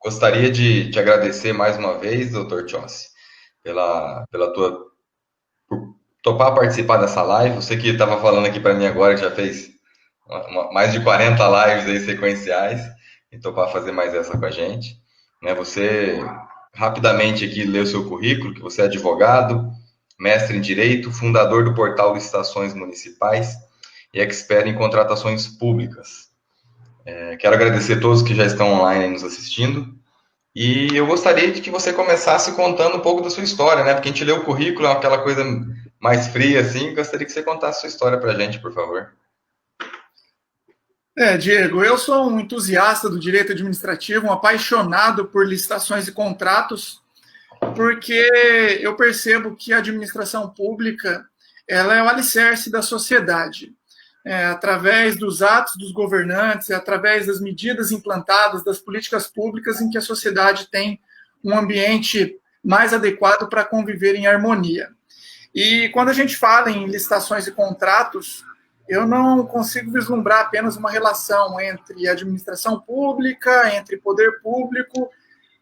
gostaria de te agradecer mais uma vez, doutor Chossi, pela tua por topar participar dessa live. Você que estava falando aqui para mim agora, que já fez mais de 40 lives aí sequenciais, e topar fazer mais essa com a gente. Né? Você, rapidamente aqui, leu o seu currículo, que você é advogado, mestre em Direito, fundador do portal Licitações Municipais e expert em contratações públicas. Quero agradecer a todos que já estão online nos assistindo. E eu gostaria de que você começasse contando um pouco da sua história, né? Porque a gente lê o currículo, é aquela coisa mais fria assim. Gostaria que você contasse a sua história para a gente, por favor. Diego, eu sou um entusiasta do direito administrativo, um apaixonado por licitações e contratos, porque eu percebo que a administração pública ela é o alicerce da sociedade. Através dos atos dos governantes, através das medidas implantadas, das políticas públicas em que a sociedade tem um ambiente mais adequado para conviver em harmonia. E quando a gente fala em licitações e contratos, eu não consigo vislumbrar apenas uma relação entre administração pública, entre poder público,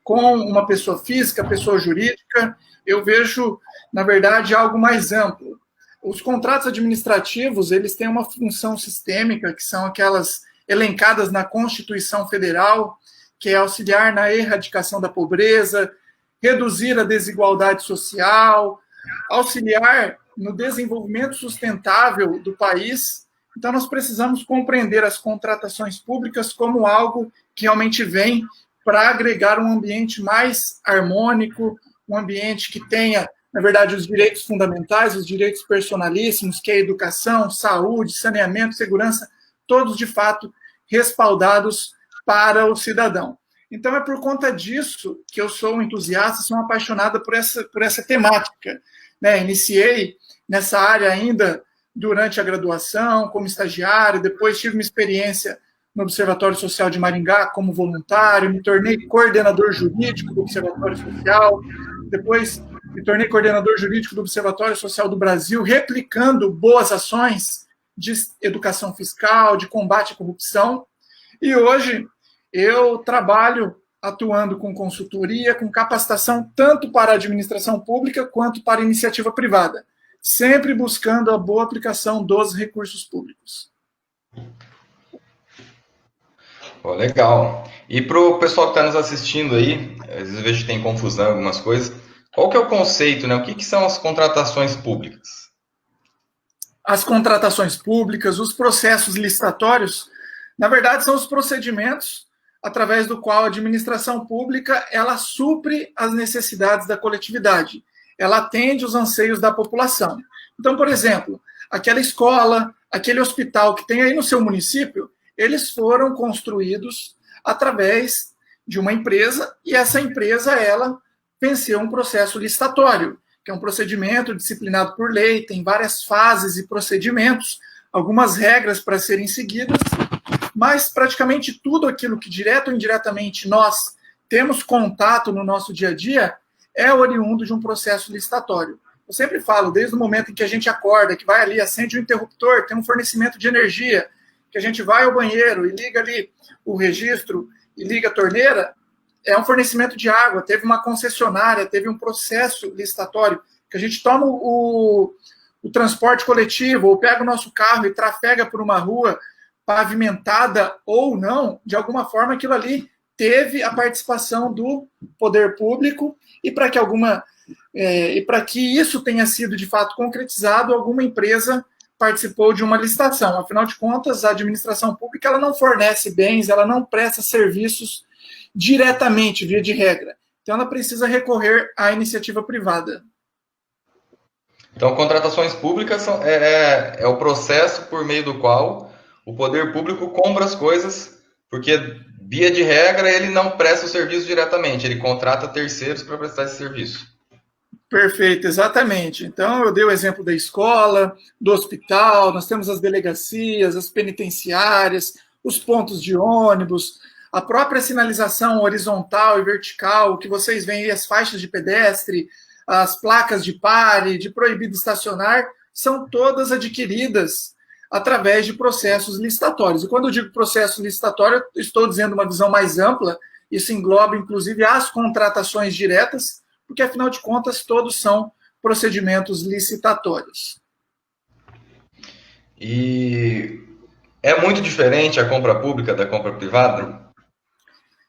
com uma pessoa física, pessoa jurídica. Eu vejo, na verdade, algo mais amplo. Os contratos administrativos, eles têm uma função sistêmica, que são aquelas elencadas na Constituição Federal, que é auxiliar na erradicação da pobreza, reduzir a desigualdade social, auxiliar no desenvolvimento sustentável do país. Então, nós precisamos compreender as contratações públicas como algo que realmente vem para agregar um ambiente mais harmônico, um ambiente que tenha, na verdade, os direitos fundamentais, os direitos personalíssimos, que é educação, saúde, saneamento, segurança, todos, de fato, respaldados para o cidadão. Então, é por conta disso que eu sou um entusiasta, sou uma apaixonada por essa temática. Iniciei nessa área ainda durante a graduação, como estagiário, depois tive uma experiência no Observatório Social de Maringá como voluntário, me tornei coordenador jurídico do Observatório Social, depois me tornei coordenador jurídico do Observatório Social do Brasil, replicando boas ações de educação fiscal, de combate à corrupção, e hoje eu trabalho atuando com consultoria, com capacitação, tanto para a administração pública quanto para a iniciativa privada, sempre buscando a boa aplicação dos recursos públicos. Legal. E para o pessoal que está nos assistindo aí, às vezes eu vejo que tem confusão em algumas coisas. Qual que é o conceito, né? O que são as contratações públicas? As contratações públicas, os processos licitatórios, na verdade, são os procedimentos através do qual a administração pública ela supre as necessidades da coletividade, ela atende os anseios da população. Então, por exemplo, aquela escola, aquele hospital que tem aí no seu município, eles foram construídos através de uma empresa e essa empresa ela venceu um processo licitatório, que é um procedimento disciplinado por lei, tem várias fases e procedimentos, algumas regras para serem seguidas, mas praticamente tudo aquilo que direto ou indiretamente nós temos contato no nosso dia a dia é oriundo de um processo licitatório. Eu sempre falo, desde o momento em que a gente acorda, que vai ali, acende o interruptor, tem um fornecimento de energia, que a gente vai ao banheiro e liga ali o registro e liga a torneira, é um fornecimento de água, teve uma concessionária, teve um processo licitatório, que a gente toma o transporte coletivo, ou pega o nosso carro e trafega por uma rua pavimentada ou não, de alguma forma aquilo ali teve a participação do poder público e para que isso tenha sido de fato concretizado, alguma empresa participou de uma licitação. Afinal de contas, a administração pública ela não fornece bens, ela não presta serviços diretamente, via de regra. Então, ela precisa recorrer à iniciativa privada. Então, contratações públicas é o processo por meio do qual o poder público compra as coisas, porque, via de regra, ele não presta o serviço diretamente, ele contrata terceiros para prestar esse serviço. Perfeito, exatamente. Então, eu dei o exemplo da escola, do hospital, nós temos as delegacias, as penitenciárias, os pontos de ônibus, a própria sinalização horizontal e vertical, que vocês veem aí, as faixas de pedestre, as placas de pare, de proibido estacionar, são todas adquiridas através de processos licitatórios. E quando eu digo processo licitatório, eu estou dizendo uma visão mais ampla, Isso engloba, inclusive, as contratações diretas, porque, afinal de contas, todos são procedimentos licitatórios. E é muito diferente a compra pública da compra privada?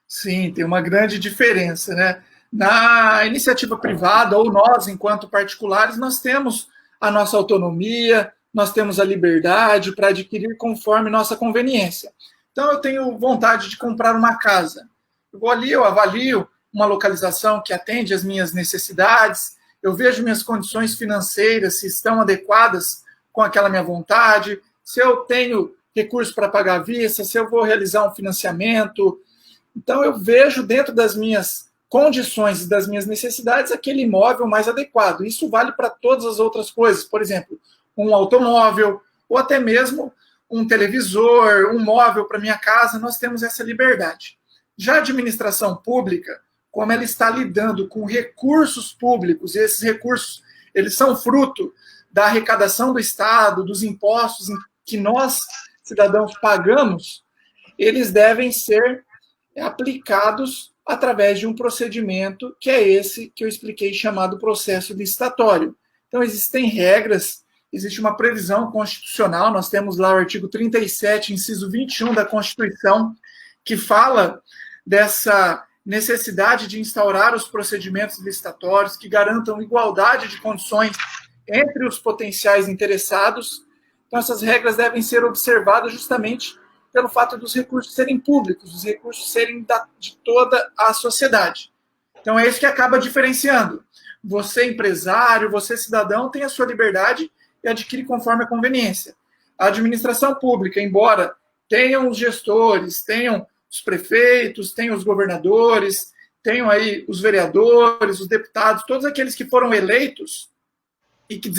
Sim, tem uma grande diferença, né? Na iniciativa privada, ou nós, enquanto particulares, nós temos a nossa autonomia, nós temos a liberdade para adquirir conforme nossa conveniência. Então, eu tenho vontade de comprar uma casa. Eu vou ali, eu avalio uma localização que atende às minhas necessidades, eu vejo minhas condições financeiras, se estão adequadas com aquela minha vontade, se eu tenho recursos para pagar à vista, se eu vou realizar um financiamento. Então, eu vejo dentro das minhas condições e das minhas necessidades aquele imóvel mais adequado. Isso vale para todas as outras coisas. Por exemplo, um automóvel ou até mesmo um televisor, um móvel para minha casa, nós temos essa liberdade. Já a administração pública, como ela está lidando com recursos públicos, e esses recursos eles são fruto da arrecadação do Estado, dos impostos que nós, cidadãos, pagamos, eles devem ser aplicados através de um procedimento que é esse que eu expliquei, chamado processo licitatório. Então, existem regras, existe uma previsão constitucional, nós temos lá o artigo 37, inciso 21 da Constituição, que fala dessa necessidade de instaurar os procedimentos licitatórios que garantam igualdade de condições entre os potenciais interessados. Então, essas regras devem ser observadas justamente pelo fato dos recursos serem públicos, dos recursos serem de toda a sociedade. Então, é isso que acaba diferenciando. Você, empresário, você, cidadão, tem a sua liberdade e adquire conforme a conveniência. A administração pública, embora tenham os gestores, tenham os prefeitos, tenham os governadores, tenham aí os vereadores, os deputados, todos aqueles que foram eleitos e que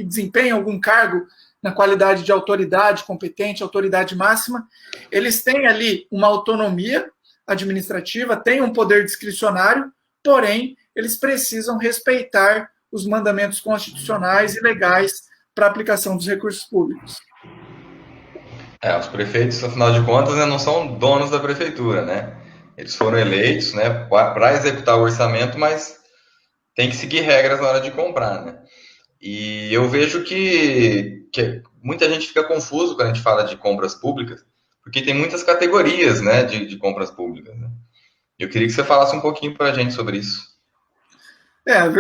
desempenham algum cargo na qualidade de autoridade competente, autoridade máxima, eles têm ali uma autonomia administrativa, têm um poder discricionário, porém, eles precisam respeitar os mandamentos constitucionais e legais para a aplicação dos recursos públicos. Os prefeitos, afinal de contas, né, não são donos da prefeitura, né? Eles foram eleitos, né, para executar o orçamento, mas tem que seguir regras na hora de comprar, né? E eu vejo que muita gente fica confuso quando a gente fala de compras públicas, porque tem muitas categorias, né, de compras públicas, né? Eu queria que você falasse um pouquinho para a gente sobre isso.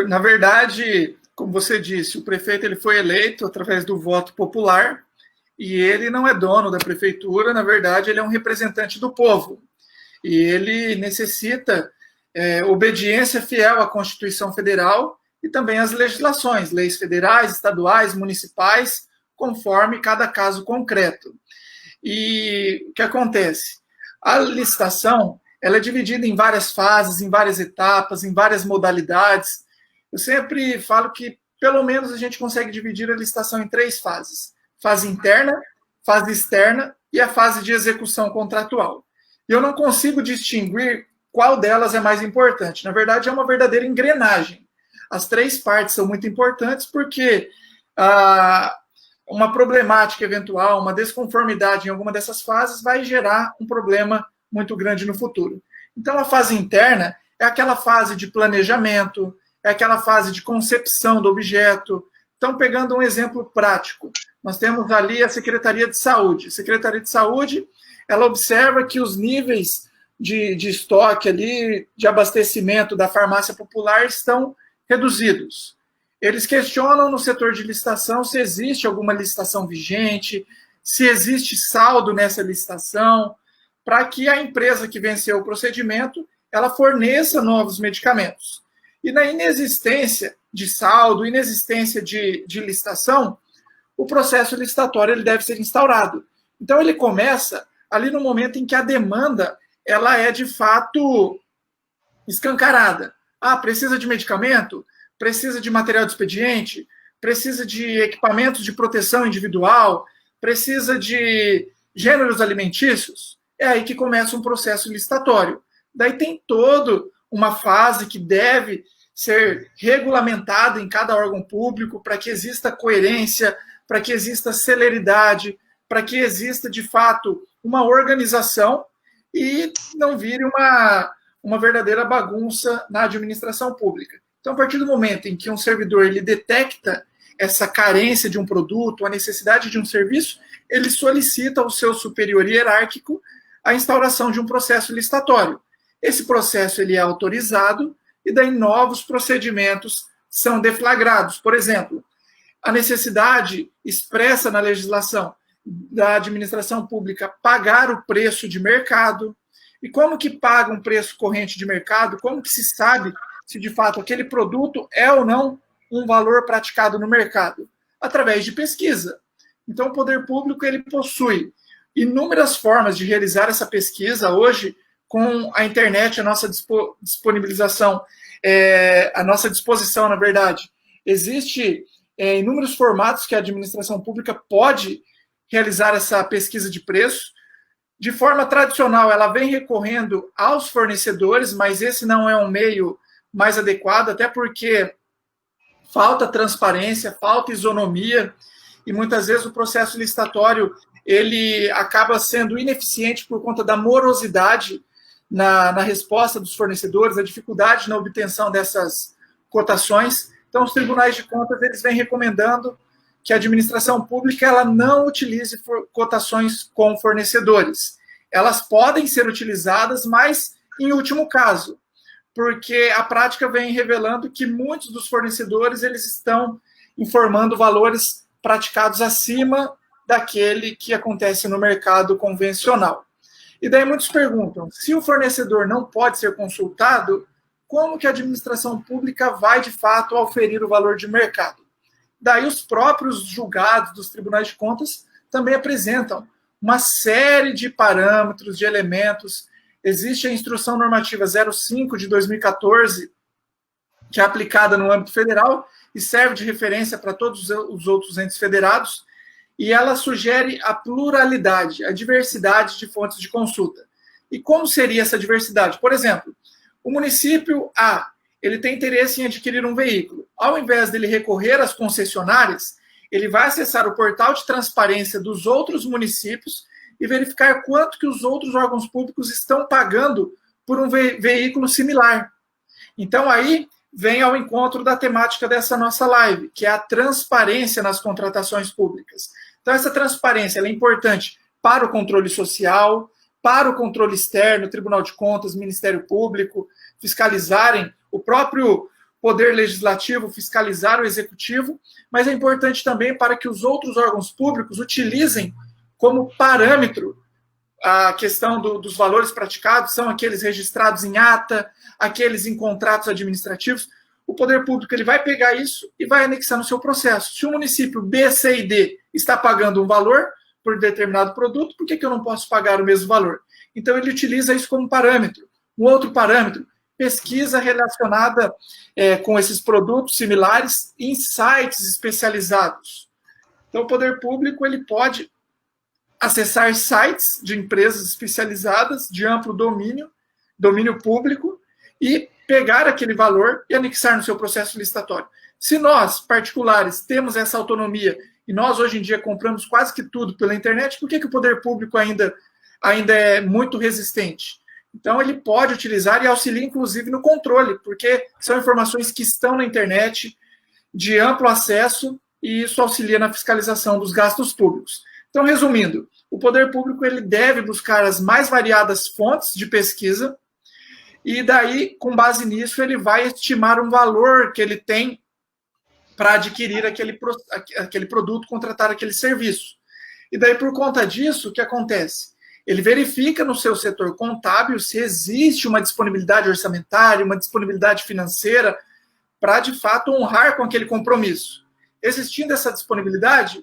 Na verdade, como você disse, o prefeito ele foi eleito através do voto popular e ele não é dono da prefeitura, na verdade, ele é um representante do povo. E ele necessita obediência fiel à Constituição Federal e também às legislações, leis federais, estaduais, municipais, conforme cada caso concreto. E o que acontece? A licitação ela é dividida em várias fases, em várias etapas, em várias modalidades. Eu sempre falo que, pelo menos, a gente consegue dividir a licitação em 3 fases. Fase interna, fase externa e a fase de execução contratual. E eu não consigo distinguir qual delas é mais importante. Na verdade, é uma verdadeira engrenagem. As 3 partes são muito importantes porque uma problemática eventual, uma desconformidade em alguma dessas fases vai gerar um problema muito grande no futuro. Então, a fase interna é aquela fase de planejamento, é aquela fase de concepção do objeto. Então, pegando um exemplo prático, nós temos ali a Secretaria de Saúde. A Secretaria de Saúde, ela observa que os níveis de estoque ali, de abastecimento da farmácia popular estão reduzidos. Eles questionam no setor de licitação se existe alguma licitação vigente, se existe saldo nessa licitação, para que a empresa que venceu o procedimento, ela forneça novos medicamentos. E na inexistência de saldo, inexistência de licitação, o processo licitatório ele deve ser instaurado. Então, ele começa ali no momento em que a demanda ela é, de fato, escancarada. Precisa de medicamento? Precisa de material de expediente? Precisa de equipamentos de proteção individual? Precisa de gêneros alimentícios? É aí que começa um processo licitatório. Daí tem toda uma fase que deve ser regulamentada em cada órgão público para que exista coerência, para que exista celeridade, para que exista, de fato, uma organização e não vire uma verdadeira bagunça na administração pública. Então, a partir do momento em que um servidor ele detecta essa carência de um produto, a necessidade de um serviço, ele solicita ao seu superior hierárquico a instauração de um processo licitatório. Esse processo ele é autorizado e daí novos procedimentos são deflagrados. Por exemplo, a necessidade expressa na legislação da administração pública pagar o preço de mercado. E como que paga um preço corrente de mercado? Como que se sabe se de fato aquele produto é ou não um valor praticado no mercado? Através de pesquisa. Então, o poder público ele possui inúmeras formas de realizar essa pesquisa hoje com a internet, a nossa disponibilização, a nossa disposição, na verdade. Existe inúmeros formatos que a administração pública pode realizar essa pesquisa de preço. De forma tradicional, ela vem recorrendo aos fornecedores, mas esse não é um meio mais adequado, até porque falta transparência, falta isonomia, e muitas vezes o processo licitatório ele acaba sendo ineficiente por conta da morosidade na resposta dos fornecedores, a dificuldade na obtenção dessas cotações. Então, os tribunais de contas eles vêm recomendando que a administração pública ela não utilize cotações com fornecedores. Elas podem ser utilizadas, mas em último caso, porque a prática vem revelando que muitos dos fornecedores eles estão informando valores praticados acima daquele que acontece no mercado convencional. E daí muitos perguntam, se o fornecedor não pode ser consultado, como que a administração pública vai, de fato, auferir o valor de mercado? Daí os próprios julgados dos tribunais de contas também apresentam uma série de parâmetros, de elementos. Existe a Instrução Normativa 05 de 2014, que é aplicada no âmbito federal e serve de referência para todos os outros entes federados, e ela sugere a pluralidade, a diversidade de fontes de consulta. E como seria essa diversidade? Por exemplo, o município A, ele tem interesse em adquirir um veículo. Ao invés dele recorrer às concessionárias, ele vai acessar o portal de transparência dos outros municípios e verificar quanto que os outros órgãos públicos estão pagando por um veículo similar. Então, aí vem ao encontro da temática dessa nossa live, que é a transparência nas contratações públicas. Então, essa transparência ela é importante para o controle social, para o controle externo, Tribunal de Contas, Ministério Público, fiscalizarem o próprio Poder Legislativo, fiscalizar o Executivo, mas é importante também para que os outros órgãos públicos utilizem como parâmetro a questão dos valores praticados, são aqueles registrados em ata, aqueles em contratos administrativos. O poder público ele vai pegar isso e vai anexar no seu processo. Se o município B, C e D está pagando um valor por determinado produto, por que eu não posso pagar o mesmo valor? Então, ele utiliza isso como parâmetro. Um outro parâmetro, pesquisa relacionada com esses produtos similares em sites especializados. Então, o poder público ele pode acessar sites de empresas especializadas de amplo domínio público, e pegar aquele valor e anexar no seu processo licitatório. Se nós, particulares, temos essa autonomia e nós, hoje em dia, compramos quase que tudo pela internet, por que o poder público ainda é muito resistente? Então, ele pode utilizar e auxilia, inclusive, no controle, porque são informações que estão na internet, de amplo acesso, e isso auxilia na fiscalização dos gastos públicos. Então, resumindo, o poder público ele deve buscar as mais variadas fontes de pesquisa, e daí, com base nisso, ele vai estimar um valor que ele tem para adquirir aquele produto, contratar aquele serviço. E daí, por conta disso, o que acontece? Ele verifica no seu setor contábil se existe uma disponibilidade orçamentária, uma disponibilidade financeira para, de fato, honrar com aquele compromisso. Existindo essa disponibilidade,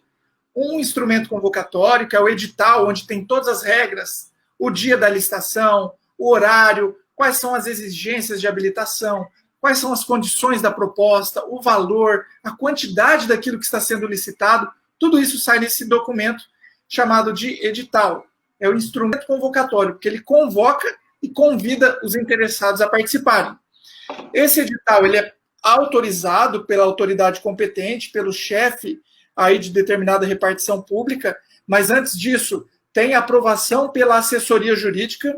um instrumento convocatório, que é o edital, onde tem todas as regras, o dia da licitação, o horário, quais são as exigências de habilitação, quais são as condições da proposta, o valor, a quantidade daquilo que está sendo licitado, tudo isso sai nesse documento chamado de edital. É o instrumento convocatório, porque ele convoca e convida os interessados a participarem. Esse edital ele é autorizado pela autoridade competente, pelo chefe aí de determinada repartição pública, mas antes disso tem aprovação pela assessoria jurídica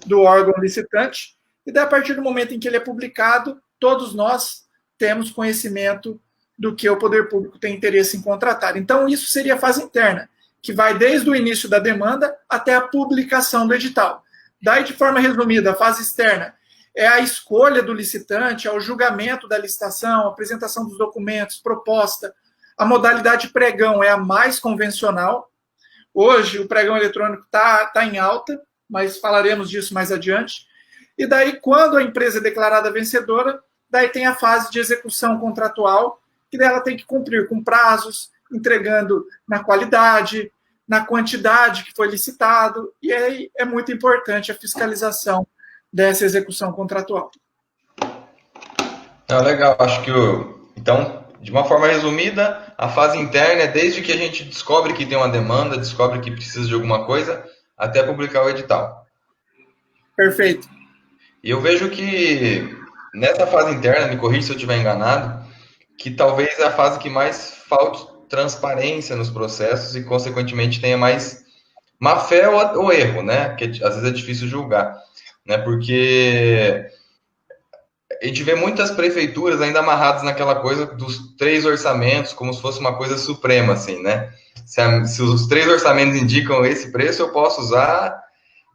do órgão licitante, E daí, a partir do momento em que ele é publicado, todos nós temos conhecimento do que o poder público tem interesse em contratar. Então, isso seria a fase interna, que vai desde o início da demanda até a publicação do edital. Daí, de forma resumida, a fase externa é a escolha do licitante, é o julgamento da licitação, a apresentação dos documentos, proposta. A modalidade pregão é a mais convencional. Hoje, o pregão eletrônico está em alta, mas falaremos disso mais adiante. E daí, quando a empresa é declarada vencedora, daí tem a fase de execução contratual, que ela tem que cumprir com prazos, entregando na qualidade, na quantidade que foi licitado, e aí é muito importante a fiscalização dessa execução contratual. Legal, acho que então, de uma forma resumida, a fase interna é desde que a gente descobre que tem uma demanda, descobre que precisa de alguma coisa, até publicar o edital. Perfeito. E eu vejo que nessa fase interna, me corrija se eu estiver enganado, que talvez é a fase que mais falte transparência nos processos e, consequentemente, tenha mais má fé ou erro, né? Porque às vezes é difícil julgar, né? Porque a gente vê muitas prefeituras ainda amarradas naquela coisa dos 3 orçamentos, como se fosse uma coisa suprema, assim, né? Se os 3 orçamentos indicam esse preço, eu posso usar.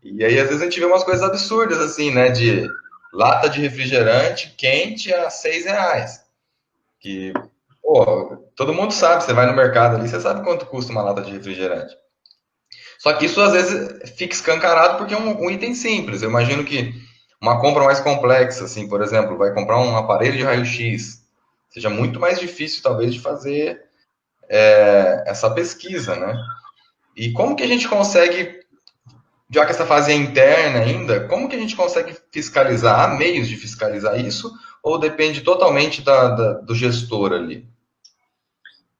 E aí, às vezes, a gente vê umas coisas absurdas, assim, né? De lata de refrigerante quente a R$6. Que, pô, todo mundo sabe, você vai no mercado ali, você sabe quanto custa uma lata de refrigerante. Só que isso, às vezes, fica escancarado porque é um item simples. Eu imagino que uma compra mais complexa, assim, por exemplo, vai comprar um aparelho de raio-x, seja muito mais difícil, talvez, de fazer essa pesquisa, né? E como que a gente consegue, já que essa fase é interna ainda, como que a gente consegue fiscalizar? Há meios de fiscalizar isso ou depende totalmente do gestor ali?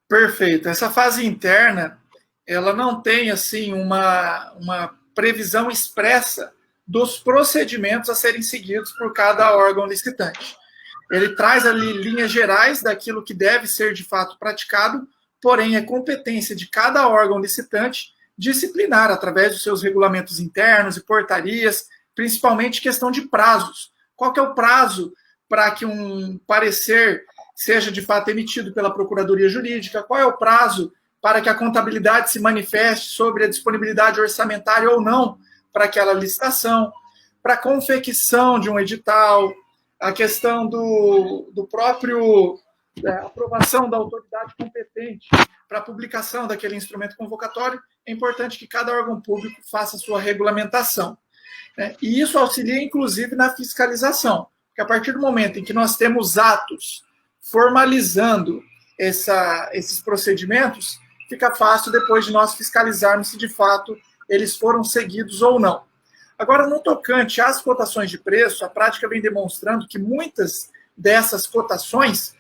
Perfeito. Essa fase interna, ela não tem assim uma previsão expressa dos procedimentos a serem seguidos por cada órgão licitante. Ele traz ali linhas gerais daquilo que deve ser de fato praticado, porém é competência de cada órgão licitante disciplinar através dos seus regulamentos internos e portarias, principalmente questão de prazos. Qual que é o prazo para que um parecer seja de fato emitido pela Procuradoria Jurídica? Qual é o prazo para que a contabilidade se manifeste sobre a disponibilidade orçamentária ou não para aquela licitação? Para a confecção de um edital, a questão do próprio aprovação da autoridade competente para a publicação daquele instrumento convocatório, é importante que cada órgão público faça a sua regulamentação. E isso auxilia, inclusive, na fiscalização, porque a partir do momento em que nós temos atos formalizando esses procedimentos, fica fácil depois de nós fiscalizarmos se de fato eles foram seguidos ou não. Agora, no tocante às cotações de preço, a prática vem demonstrando que muitas dessas cotações,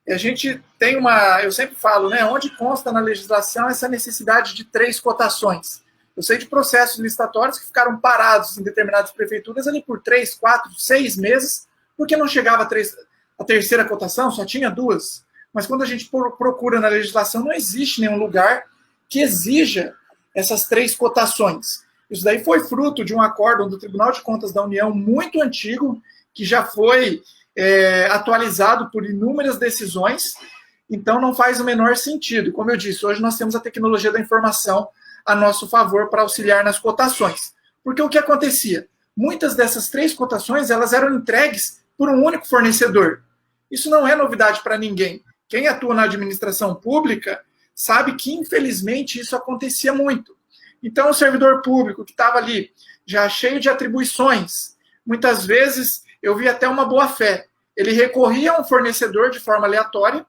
a gente tem eu sempre falo, né, onde consta na legislação essa necessidade de 3 cotações. Eu sei de processos licitatórios que ficaram parados em determinadas prefeituras ali por 3, 4, 6 meses, porque não chegava a terceira cotação, só tinha 2. Mas quando a gente procura na legislação, não existe nenhum lugar que exija essas 3 cotações. Isso daí foi fruto de um acórdão do Tribunal de Contas da União muito antigo, que já foi atualizado por inúmeras decisões, então não faz o menor sentido. Como eu disse, hoje nós temos a tecnologia da informação a nosso favor para auxiliar nas cotações. Porque o que acontecia? Muitas dessas 3 cotações elas eram entregues por um único fornecedor. Isso não é novidade para ninguém. Quem atua na administração pública sabe que, infelizmente, isso acontecia muito. Então, o servidor público que estava ali já cheio de atribuições, muitas vezes eu vi até uma boa-fé. Ele recorria a um fornecedor de forma aleatória,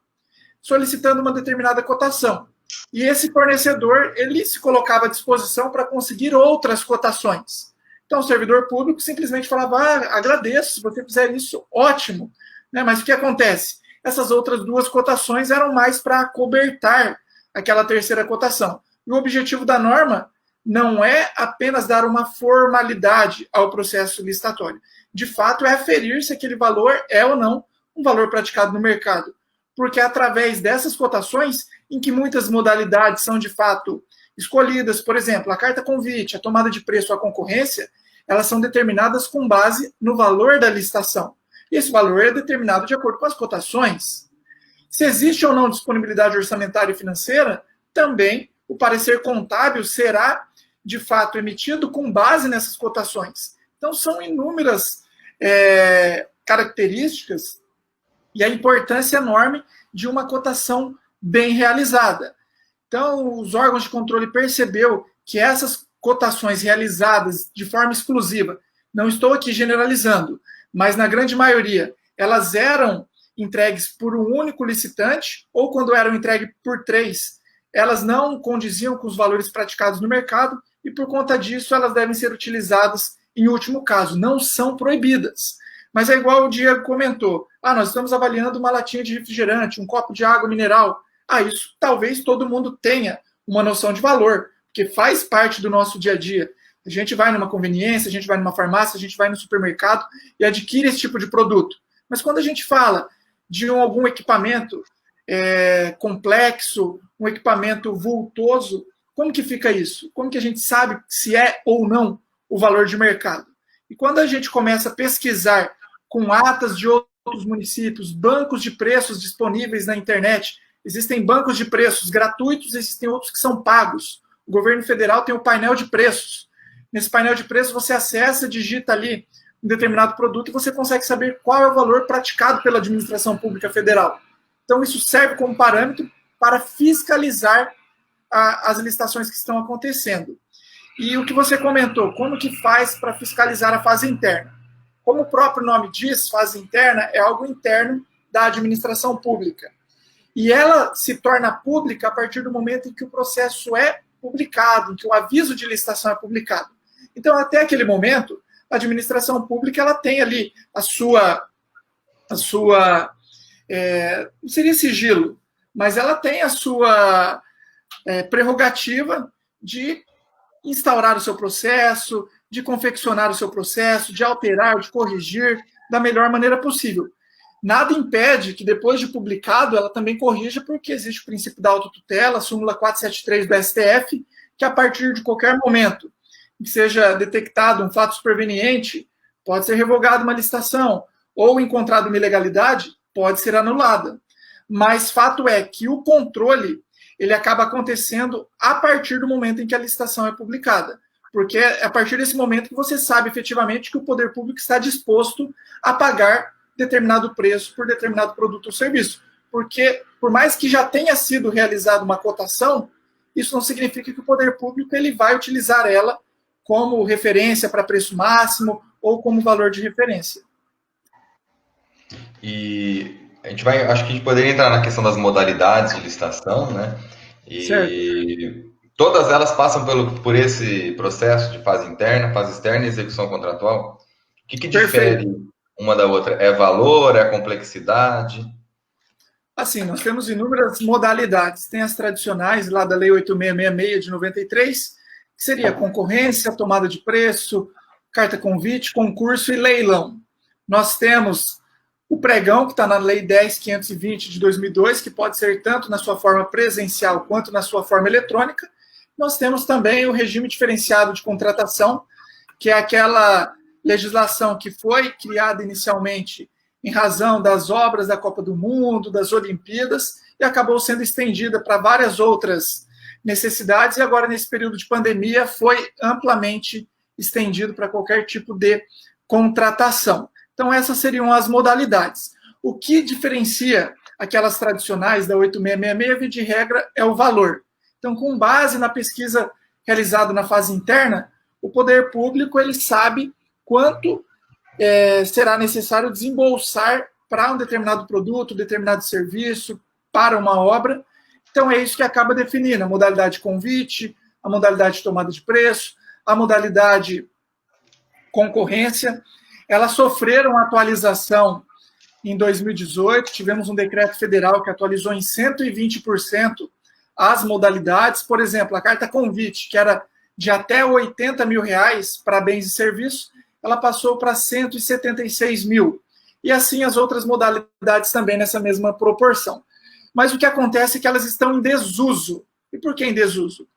solicitando uma determinada cotação. E esse fornecedor, ele se colocava à disposição para conseguir outras cotações. Então, o servidor público simplesmente falava, agradeço, se você fizer isso, ótimo. Mas o que acontece? Essas outras 2 cotações eram mais para acobertar aquela terceira cotação. E o objetivo da norma não é apenas dar uma formalidade ao processo licitatório. De fato, é aferir se aquele valor é ou não um valor praticado no mercado. Porque é através dessas cotações, em que muitas modalidades são de fato escolhidas, por exemplo, a carta convite, a tomada de preço à concorrência, elas são determinadas com base no valor da licitação. E esse valor é determinado de acordo com as cotações. Se existe ou não disponibilidade orçamentária e financeira, também o parecer contábil será, de fato, emitido com base nessas cotações. Então, são inúmeras características e a importância enorme de uma cotação bem realizada. Então, os órgãos de controle percebeu que essas cotações realizadas de forma exclusiva, não estou aqui generalizando, mas na grande maioria, elas eram entregues por um único licitante, ou quando eram entregues por 3, elas não condiziam com os valores praticados no mercado, e por conta disso elas devem ser utilizadas em último caso, não são proibidas. Mas é igual o Diego comentou, nós estamos avaliando uma latinha de refrigerante, um copo de água mineral. Isso talvez todo mundo tenha uma noção de valor, porque faz parte do nosso dia a dia. A gente vai numa conveniência, a gente vai numa farmácia, a gente vai no supermercado e adquire esse tipo de produto. Mas quando a gente fala de algum equipamento complexo, um equipamento vultoso, como que fica isso? Como que a gente sabe se é ou não o valor de mercado? E quando a gente começa a pesquisar com atas de outros municípios, bancos de preços disponíveis na internet, existem bancos de preços gratuitos, existem outros que são pagos. O governo federal tem o painel de preços. Nesse painel de preços você acessa, digita ali um determinado produto e você consegue saber qual é o valor praticado pela administração pública federal. Então isso serve como parâmetro para fiscalizar as licitações que estão acontecendo. E o que você comentou, como que faz para fiscalizar a fase interna? Como o próprio nome diz, fase interna é algo interno da administração pública. E ela se torna pública a partir do momento em que o processo é publicado, em que o aviso de licitação é publicado. Então, até aquele momento, a administração pública ela tem ali a sua não seria sigilo, mas ela tem a sua prerrogativa de instaurar o seu processo, de confeccionar o seu processo, de alterar, de corrigir da melhor maneira possível. Nada impede que, depois de publicado, ela também corrija, porque existe o princípio da autotutela, a súmula 473 do STF, que a partir de qualquer momento que seja detectado um fato superveniente, pode ser revogada uma licitação, ou encontrada uma ilegalidade, pode ser anulada. Mas fato é que o controle ele acaba acontecendo a partir do momento em que a licitação é publicada. Porque é a partir desse momento que você sabe efetivamente que o poder público está disposto a pagar determinado preço por determinado produto ou serviço. Porque, por mais que já tenha sido realizada uma cotação, isso não significa que o poder público ele vai utilizar ela como referência para preço máximo ou como valor de referência. E acho que a gente poderia entrar na questão das modalidades de licitação, né? E certo. Todas elas passam por esse processo de fase interna, fase externa e execução contratual. O que difere uma da outra? É valor, é complexidade? Assim, nós temos inúmeras modalidades. Tem as tradicionais lá da Lei 8666 de 93, que seria concorrência, tomada de preço, carta convite, concurso e leilão. Nós temos o pregão, que está na Lei 10.520 de 2002, que pode ser tanto na sua forma presencial quanto na sua forma eletrônica. Nós temos também o regime diferenciado de contratação, que é aquela legislação que foi criada inicialmente em razão das obras da Copa do Mundo, das Olimpíadas, e acabou sendo estendida para várias outras necessidades, e agora, nesse período de pandemia, foi amplamente estendido para qualquer tipo de contratação. Então, essas seriam as modalidades. O que diferencia aquelas tradicionais da 8666, de regra, é o valor. Então, com base na pesquisa realizada na fase interna, o poder público ele sabe quanto será necessário desembolsar para um determinado produto, determinado serviço, para uma obra. Então, é isso que acaba definindo a modalidade de convite, a modalidade de tomada de preço, a modalidade concorrência. Elas sofreram atualização em 2018, tivemos um decreto federal que atualizou em 120% as modalidades. Por exemplo, a carta convite, que era de até R$80 mil para bens e serviços, ela passou para 176 mil. E assim as outras modalidades também nessa mesma proporção. Mas o que acontece é que elas estão em desuso. E por que em desuso?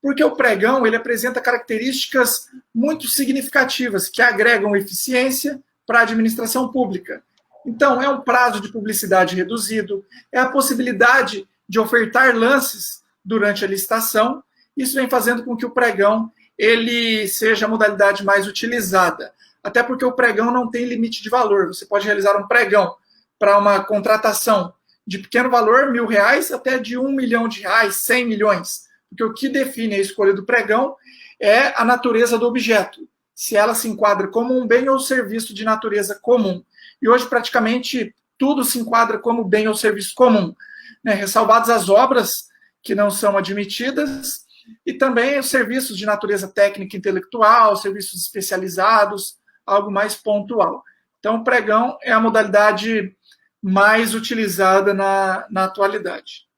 Porque o pregão ele apresenta características muito significativas que agregam eficiência para a administração pública. Então, é um prazo de publicidade reduzido, é a possibilidade de ofertar lances durante a licitação. Isso vem fazendo com que o pregão ele seja a modalidade mais utilizada. Até porque o pregão não tem limite de valor. Você pode realizar um pregão para uma contratação de pequeno valor, R$ 1.000, até de R$ 1 milhão, 100 milhões. Porque o que define a escolha do pregão é a natureza do objeto, se ela se enquadra como um bem ou serviço de natureza comum. E hoje, praticamente, tudo se enquadra como bem ou serviço comum, né? Ressalvadas as obras que não são admitidas e também os serviços de natureza técnica e intelectual, serviços especializados, algo mais pontual. Então, o pregão é a modalidade mais utilizada na atualidade.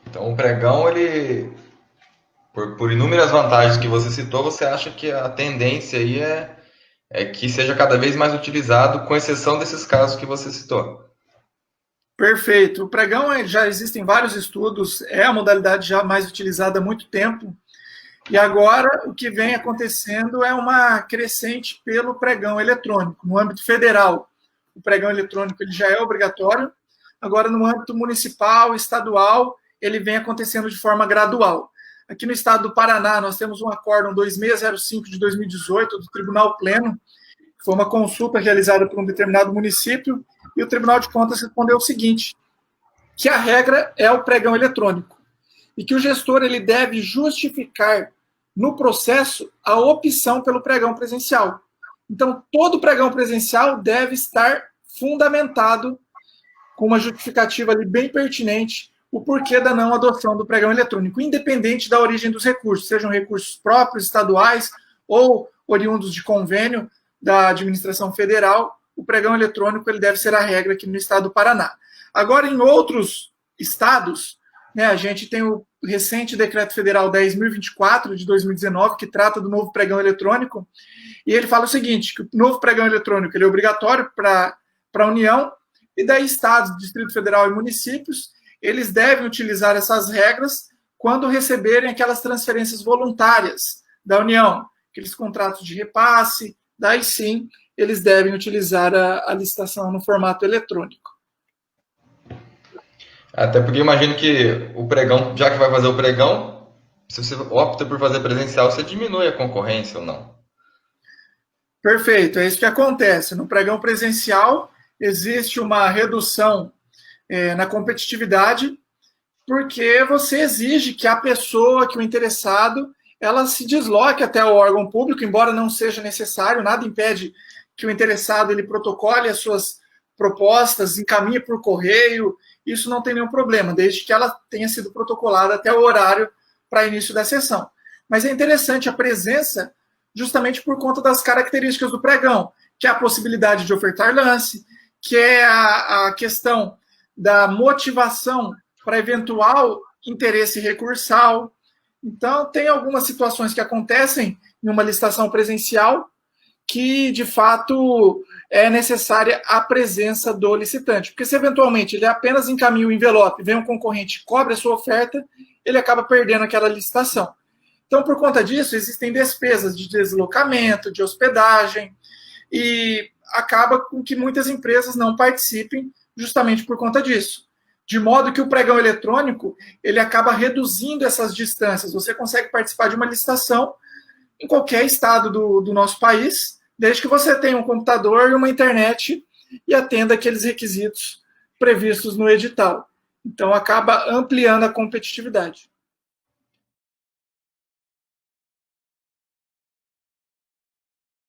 Então, o pregão, ele, por inúmeras vantagens que você citou, você acha que a tendência aí é que seja cada vez mais utilizado, com exceção desses casos que você citou. Perfeito. O pregão já existem vários estudos, é a modalidade já mais utilizada há muito tempo. E agora o que vem acontecendo é uma crescente pelo pregão eletrônico. No âmbito federal, o pregão eletrônico ele já é obrigatório. Agora, no âmbito municipal, estadual, ele vem acontecendo de forma gradual. Aqui no estado do Paraná, nós temos um acórdão 2605 de 2018 do Tribunal Pleno, que foi uma consulta realizada por um determinado município, e o Tribunal de Contas respondeu o seguinte, que a regra é o pregão eletrônico, e que o gestor ele deve justificar no processo a opção pelo pregão presencial. Então, todo pregão presencial deve estar fundamentado com uma justificativa ali bem pertinente o porquê da não adoção do pregão eletrônico, independente da origem dos recursos, sejam recursos próprios, estaduais ou oriundos de convênio da administração federal, o pregão eletrônico ele deve ser a regra aqui no estado do Paraná. Agora, em outros estados, né, a gente tem o recente decreto federal 10.024 de 2019, que trata do novo pregão eletrônico, e ele fala o seguinte, que o novo pregão eletrônico ele é obrigatório para a União, e daí estados, Distrito Federal e municípios, eles devem utilizar essas regras quando receberem aquelas transferências voluntárias da União, aqueles contratos de repasse, daí sim eles devem utilizar a licitação no formato eletrônico. Até porque eu imagino que o pregão, já que vai fazer o pregão, se você opta por fazer presencial, você diminui a concorrência ou não? Perfeito, é isso que acontece. No pregão presencial, existe uma redução na competitividade, porque você exige que a pessoa, que o interessado, ela se desloque até o órgão público, embora não seja necessário, nada impede que o interessado ele protocole as suas propostas, encaminhe por correio, isso não tem nenhum problema, desde que ela tenha sido protocolada até o horário para início da sessão. Mas é interessante a presença justamente por conta das características do pregão, que é a possibilidade de ofertar lance, que é a questão da motivação para eventual interesse recursal. Então, tem algumas situações que acontecem em uma licitação presencial que, de fato, é necessária a presença do licitante. Porque se, eventualmente, ele apenas encaminha o envelope, vem um concorrente e cobre a sua oferta, ele acaba perdendo aquela licitação. Então, por conta disso, existem despesas de deslocamento, de hospedagem, e acaba com que muitas empresas não participem justamente por conta disso. De modo que o pregão eletrônico, ele acaba reduzindo essas distâncias. Você consegue participar de uma licitação em qualquer estado do nosso país, desde que você tenha um computador e uma internet e atenda aqueles requisitos previstos no edital. Então, acaba ampliando a competitividade.